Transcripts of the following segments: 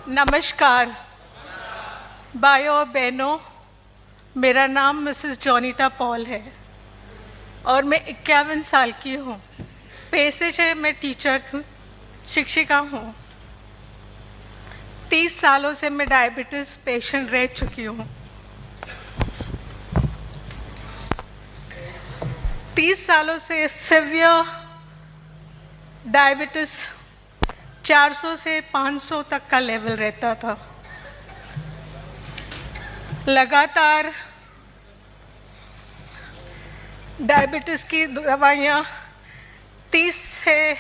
नमस्कार भाइयों और बहनों, मेरा नाम मिसेस जॉनीटा पॉल है और मैं 51 साल की हूँ। पेशे से मैं टीचर हूँ, शिक्षिका हूँ। 30 सालों से मैं डायबिटीज़ पेशेंट रह चुकी हूँ। 30 सालों से सिवियर डायबिटीज़ 400 से 500 तक का लेवल रहता था। लगातार डायबिटीज़ की दवाइयाँ 30 से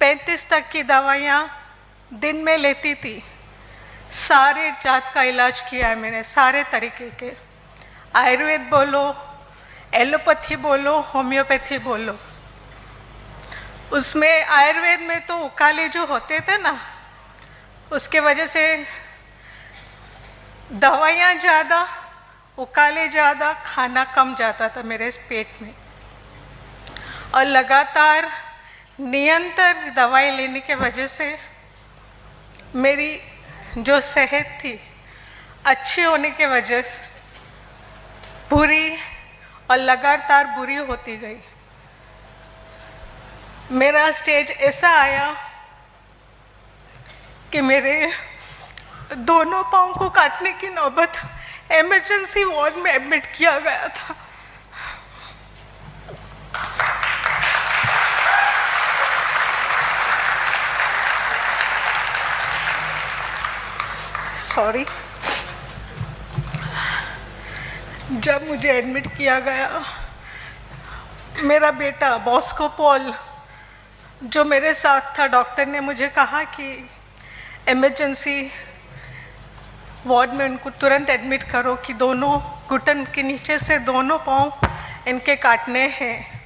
35 तक की दवाइयाँ दिन में लेती थी। सारे जात का इलाज किया है मैंने, सारे तरीके के, आयुर्वेद बोलो, एलोपैथी बोलो, होम्योपैथी बोलो। उसमें आयुर्वेद में तो उकाले जो होते थे ना, उसके वजह से दवाइयाँ ज़्यादा, उकाले ज़्यादा, खाना कम जाता था मेरे पेट में। और लगातार निरंतर दवाई लेने के वजह से मेरी जो सेहत थी अच्छी होने के वजह से बुरी और लगातार बुरी होती गई। मेरा स्टेज ऐसा आया कि मेरे दोनों पाँव को काटने की नौबत, इमरजेंसी वार्ड में एडमिट किया गया था। सॉरी। जब मुझे एडमिट किया गया, मेरा बेटा बॉस्को पॉल जो मेरे साथ था, डॉक्टर ने मुझे कहा कि इमरजेंसी वार्ड में उनको तुरंत एडमिट करो कि दोनों घुटन के नीचे से दोनों पाँव इनके काटने हैं।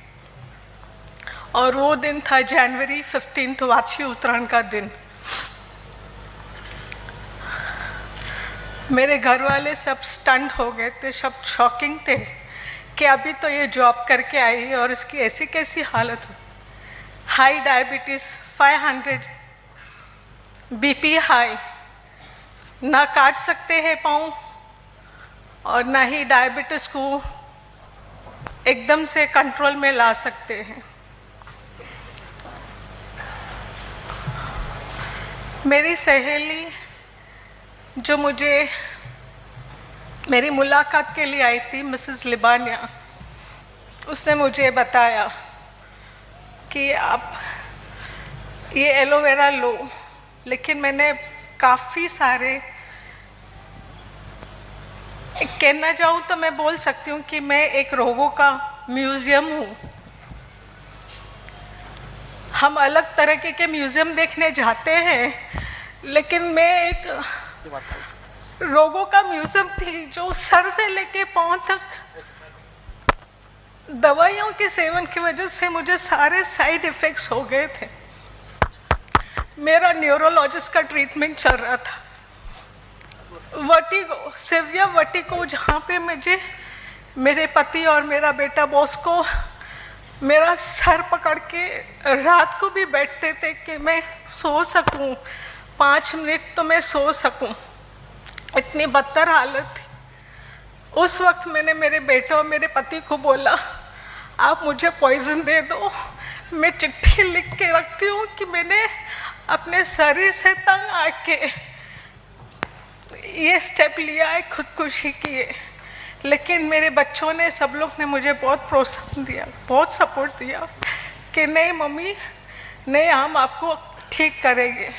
और वो दिन था जनवरी 15, वाची उत्तरायण का दिन। मेरे घर वाले सब स्टंट हो गए थे, सब शॉकिंग थे कि अभी तो ये जॉब करके आई है और इसकी ऐसी कैसी हालत हो। हाई डायबिटीज़ 500, बीपी हाई, ना काट सकते हैं पाँव और ना ही डायबिटीज़ को एकदम से कंट्रोल में ला सकते हैं। मेरी सहेली जो मुझे मेरी मुलाकात के लिए आई थी, मिसेस लिबानिया, उसने मुझे बताया कि आप ये एलोवेरा लो। लेकिन मैंने काफ़ी सारे, कहना चाहूँ तो मैं बोल सकती हूँ कि मैं एक रोगों का म्यूज़ियम हूँ। हम अलग तरह के म्यूज़ियम देखने जाते हैं, लेकिन मैं एक रोगों का म्यूज़ियम थी जो सर से लेके पाँव तक दवाइयों के सेवन की वजह से मुझे सारे साइड इफ़ेक्ट्स हो गए थे। मेरा न्यूरोलॉजिस्ट का ट्रीटमेंट चल रहा था। वर्टिगो, सिवियर वर्टिगो, जहाँ पे मुझे मेरे पति और मेरा बेटा बॉस को मेरा सर पकड़ के रात को भी बैठते थे कि मैं सो सकूं, 5 मिनट तो मैं सो सकूं। इतनी बदतर हालत थी। उस वक्त मैंने मेरे बेटे और मेरे पति को बोला, आप मुझे पॉइजन दे दो। मैं चिट्ठी लिख के रखती हूँ कि मैंने अपने शरीर से तंग आके ये स्टेप लिया है, खुदकुशी की है। लेकिन मेरे बच्चों ने, सब लोग ने मुझे बहुत प्रोत्साहन दिया, बहुत सपोर्ट दिया कि नहीं मम्मी, नहीं, हम आपको ठीक करेंगे।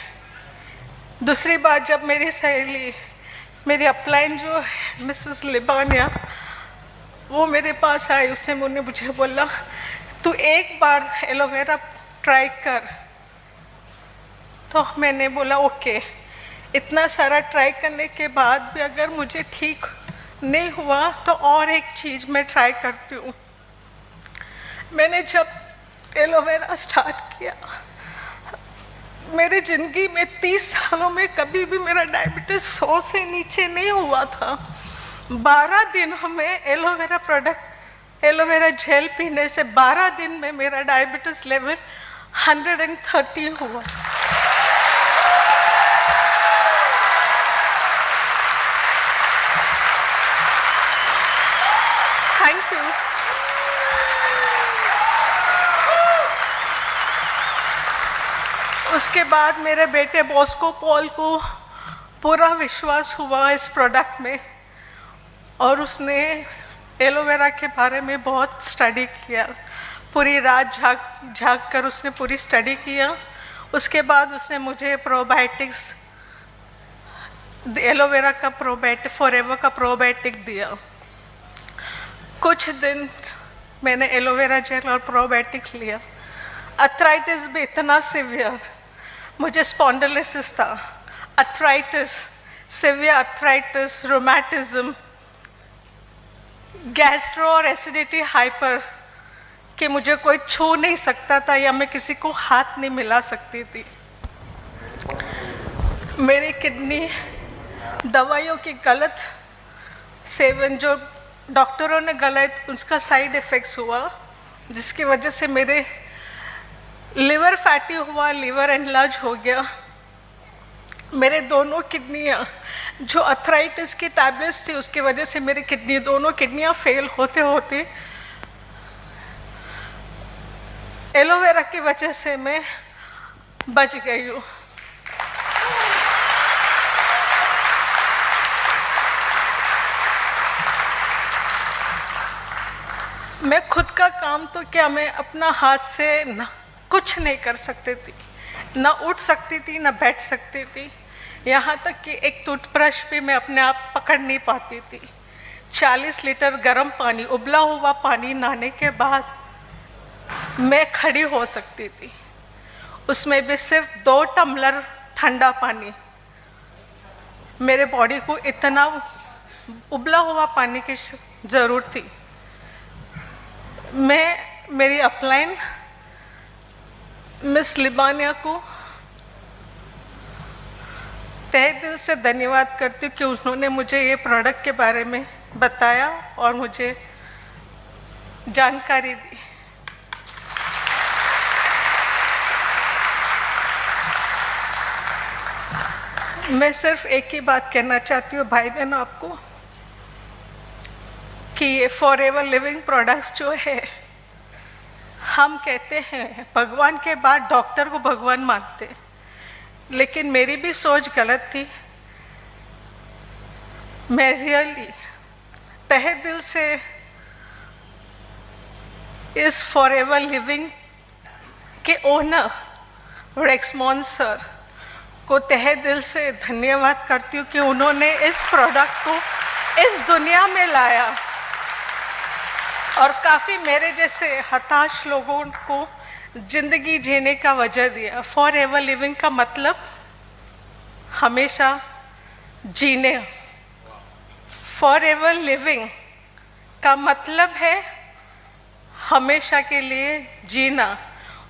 दूसरी बात, जब मेरी सहेली, मेरी अपलाइन जो है मिसेस लिबानिया, वो मेरे पास आई, उसने मुझे बोला तू एक बार एलोवेरा ट्राई कर। तो मैंने बोला ओके। इतना सारा ट्राई करने के बाद भी अगर मुझे ठीक नहीं हुआ तो और एक चीज़ मैं ट्राई करती हूँ। मैंने जब एलोवेरा स्टार्ट किया, मेरी ज़िंदगी में 30 सालों में कभी भी मेरा डायबिटीज़ 100 से नीचे नहीं हुआ था। 12 दिनों में एलोवेरा प्रोडक्ट, एलोवेरा जेल पीने से 12 दिन में मेरा डायबिटीज़ लेवल 130 हुआ। उसके बाद मेरे बेटे बॉस्को पॉल को पूरा विश्वास हुआ इस प्रोडक्ट में और उसने एलोवेरा के बारे में बहुत स्टडी किया। पूरी रात झाग कर उसने पूरी स्टडी किया। उसके बाद उसने मुझे प्रोबायोटिक्स, एलोवेरा का प्रोबायोटिक, फॉरएवर का प्रोबायोटिक दिया। कुछ दिन मैंने एलोवेरा जेल और प्रोबायोटिक लिया। अर्थराइटिस भी इतना सिवियर, मुझे स्पॉन्डिलोसिस था, अर्थराइटिस, सिवियर अर्थराइटिस, रोमैटिज्म, गैस्ट्रो और एसिडिटी हाइपर कि मुझे कोई छू नहीं सकता था या मैं किसी को हाथ नहीं मिला सकती थी। मेरी किडनी दवाइयों की गलत सेवन, जो डॉक्टरों ने गलत, उसका साइड इफ़ेक्ट्स हुआ, जिसकी वजह से मेरे लिवर फैटी हुआ, लिवर एनलार्ज हो गया। मेरे दोनों किडनियाँ, जो अर्थराइटिस की टैबलेट्स थी उसकी वजह से मेरी किडनी, दोनों किडनियाँ फेल होते होते एलोवेरा की वजह से मैं बच गई हूँ। मैं खुद का काम तो क्या, मैं अपना हाथ से ना कुछ नहीं कर सकती थी, ना उठ सकती थी, ना बैठ सकती थी। यहाँ तक कि एक टूथब्रश भी मैं अपने आप पकड़ नहीं पाती थी। 40 लीटर गर्म पानी, उबला हुआ पानी नहाने के बाद मैं खड़ी हो सकती थी, उसमें भी सिर्फ 2 टम्बलर ठंडा पानी। मेरे बॉडी को इतना उबला हुआ पानी की ज़रूरत थी। मैं मेरी अपलाइन मिस लिबानिया को तहे दिल से धन्यवाद करती हूँ कि उन्होंने मुझे ये प्रोडक्ट के बारे में बताया और मुझे जानकारी दी। मैं सिर्फ एक ही बात कहना चाहती हूँ भाई बहनों आपको कि ये फॉरएवर लिविंग प्रोडक्ट्स जो है, हम कहते हैं भगवान के बाद डॉक्टर को भगवान मानते, लेकिन मेरी भी सोच गलत थी। मैं रियली तहे दिल से इस फॉरएवर लिविंग के ओनर रेक्समोन सर को तहे दिल से धन्यवाद करती हूँ कि उन्होंने इस प्रोडक्ट को इस दुनिया में लाया और काफ़ी मेरे जैसे हताश लोगों को ज़िंदगी जीने का वजह दिया। फॉरएवर लिविंग का मतलब हमेशा जीने, फॉरएवर लिविंग का मतलब है हमेशा के लिए जीना।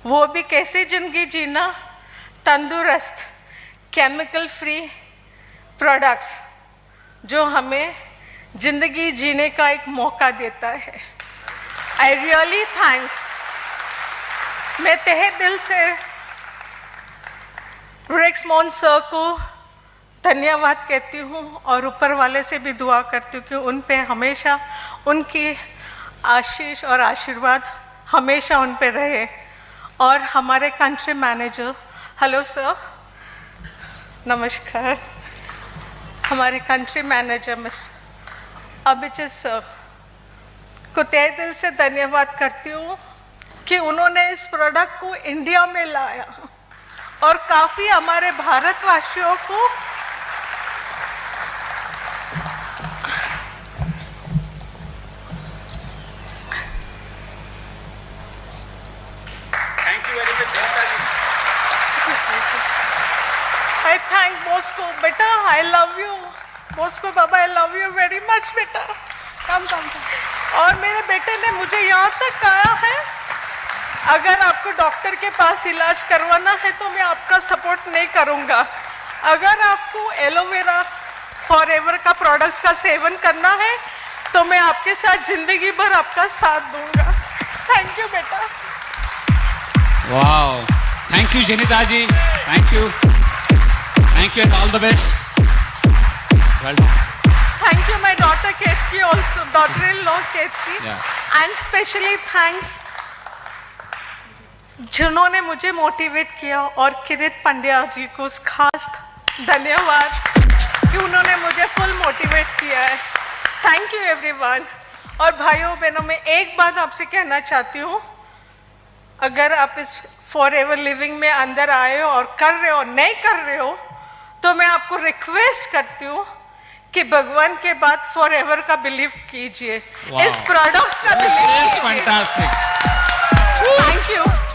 वो भी कैसे ज़िंदगी जीना? तंदुरुस्त, केमिकल फ्री प्रोडक्ट्स जो हमें ज़िंदगी जीने का एक मौका देता है। आई रियली थैंक, मैं तहे दिल से रेक्समोन सर को धन्यवाद कहती हूँ और ऊपर वाले से भी दुआ करती हूँ कि उन पे हमेशा उनकी आशीष और आशीर्वाद हमेशा उन पे रहे। और हमारे कंट्री मैनेजर, हेलो सर, नमस्कार, हमारे country manager miss Abhijeet sir को तहे दिल से धन्यवाद करती हूँ कि उन्होंने इस प्रोडक्ट को इंडिया में लाया और काफ़ी हमारे भारतवासियों को I thank Bosco, बेटा, I love you, Bosco Baba, I love you very much बेटा, कम। और मेरे बेटे ने मुझे यहाँ तक कहा है, अगर आपको डॉक्टर के पास इलाज करवाना है तो मैं आपका सपोर्ट नहीं करूँगा, अगर आपको एलोवेरा फॉरएवर का प्रोडक्ट्स का सेवन करना है तो मैं आपके साथ ज़िंदगी भर आपका साथ दूँगा। थैंक यू बेटा। Wow, thank you Janita ji, thank you and all the best. Well done. Thank you my daughter Ketki also, daughter-in-law Ketki, yeah. And specially thanks जिन्होंने मुझे मोटिवेट किया, और किरीट पंड्या जी को खास धन्यवाद कि उन्होंने मुझे फुल मोटिवेट किया है। Thank you everyone. और भाइयों बहनों, मैं एक बात आपसे कहना चाहती हूँ, अगर आप इस फॉर एवर लिविंग में अंदर आए हो और कर रहे हो, नहीं कर रहे हो, तो मैं आपको रिक्वेस्ट करती हूँ कि भगवान के बाद फॉर एवर का बिलीव कीजिए, इस प्रोडक्ट्स का बिलीव कीजिए। फैंटास्टिक। Thank you.